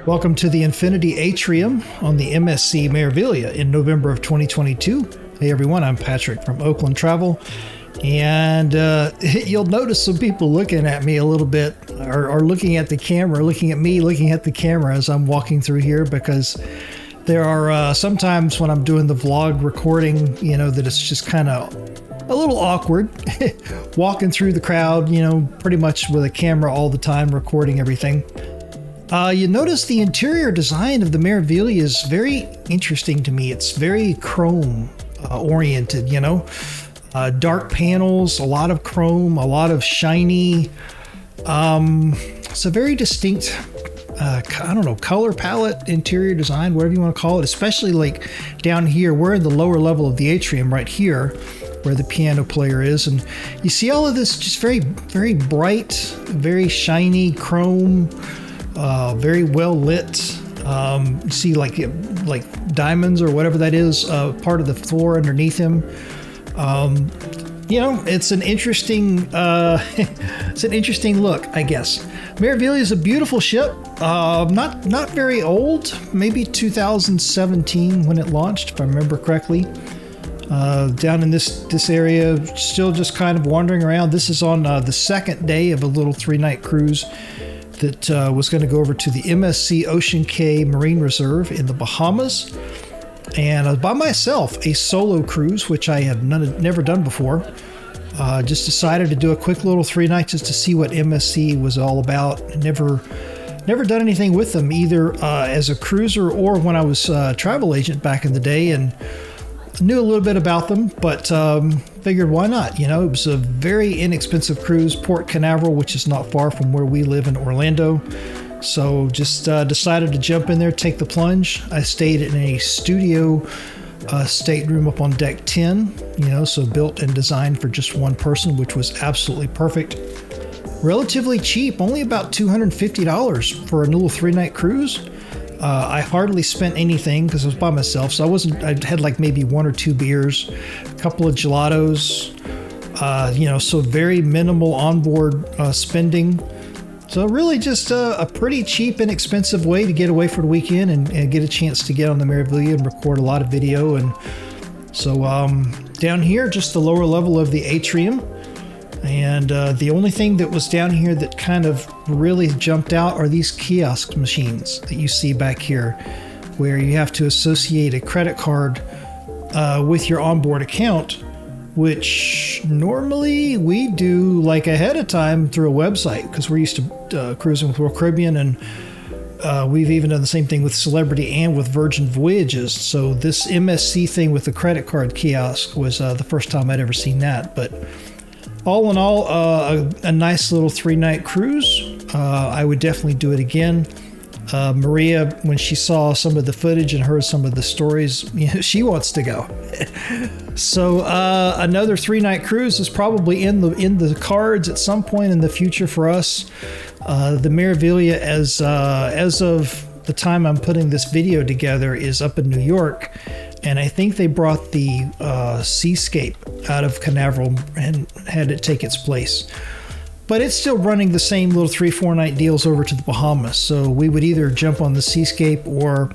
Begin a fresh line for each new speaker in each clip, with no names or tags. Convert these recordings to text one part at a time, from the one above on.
Welcome to the Infinity Atrium on the MSC Meraviglia in November of 2022. Hey everyone, I'm Patrick from Oakland Travel, and you'll notice some people looking at me a little bit, or looking at the camera, looking at me, looking at the camera as I'm walking through here, because there are sometimes when I'm doing the vlog recording, you know, that it's just kind of a little awkward walking through the crowd, you know, pretty much with a camera all the time recording everything. You notice the interior design of the Meraviglia is very interesting to me. It's very chrome oriented, you know, dark panels, a lot of chrome, a lot of shiny. It's a very distinct, I don't know, color palette, interior design, whatever you want to call it, especially like down here. We're in the lower level of the atrium right here, where the piano player is, and you see all of this just very, very bright, very shiny chrome. Very well lit. You see like diamonds or whatever that is, part of the floor underneath him. You know, it's an interesting it's an interesting look, I guess. Meraviglia is a beautiful ship. Not very old, maybe 2017 when it launched, if I remember correctly. Down in this area, still just kind of wandering around. This is on the second day of a little 3-night cruise that was going to go over to the MSC Ocean Cay Marine Reserve in the Bahamas. And I was by myself, a solo cruise, which I have never done before. Just decided to do a quick little 3 nights just to see what MSC was all about. Never done anything with them, either as a cruiser or when I was a travel agent back in the day, and knew a little bit about them, but figured why not? You know, it was a very inexpensive cruise, Port Canaveral, which is not far from where we live in Orlando. So just decided to jump in there, take the plunge. I stayed in a studio stateroom up on deck 10, you know, so built and designed for just one person, which was absolutely perfect. Relatively cheap, only about $250 for a little 3-night cruise. I hardly spent anything because I was by myself, so I had like maybe 1 or 2 beers, a couple of gelatos, you know, so very minimal onboard spending. So really just a pretty cheap and expensive way to get away for the weekend and get a chance to get on the Meraviglia and record a lot of video. And so down here, just the lower level of the atrium. And the only thing that was down here that kind of really jumped out are these kiosk machines that you see back here, where you have to associate a credit card with your onboard account, which normally we do like ahead of time through a website, because we're used to cruising with Royal Caribbean, and we've even done the same thing with Celebrity and with Virgin Voyages. So this MSC thing with the credit card kiosk was the first time I'd ever seen that. But all in all, a nice little 3-night cruise. I would definitely do it again. Maria, when she saw some of the footage and heard some of the stories, you know, she wants to go. So another 3-night cruise is probably in the cards at some point in the future for us. The Meraviglia, as of the time I'm putting this video together, is up in New York. And I think they brought the Seascape out of Canaveral and had it take its place. But it's still running the same little 3-4 night deals over to the Bahamas. So we would either jump on the Seascape, or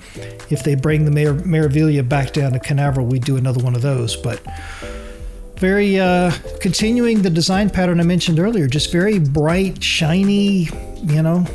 if they bring the Meraviglia back down to Canaveral, we'd do another one of those. But very, continuing the design pattern I mentioned earlier, just very bright, shiny, you know,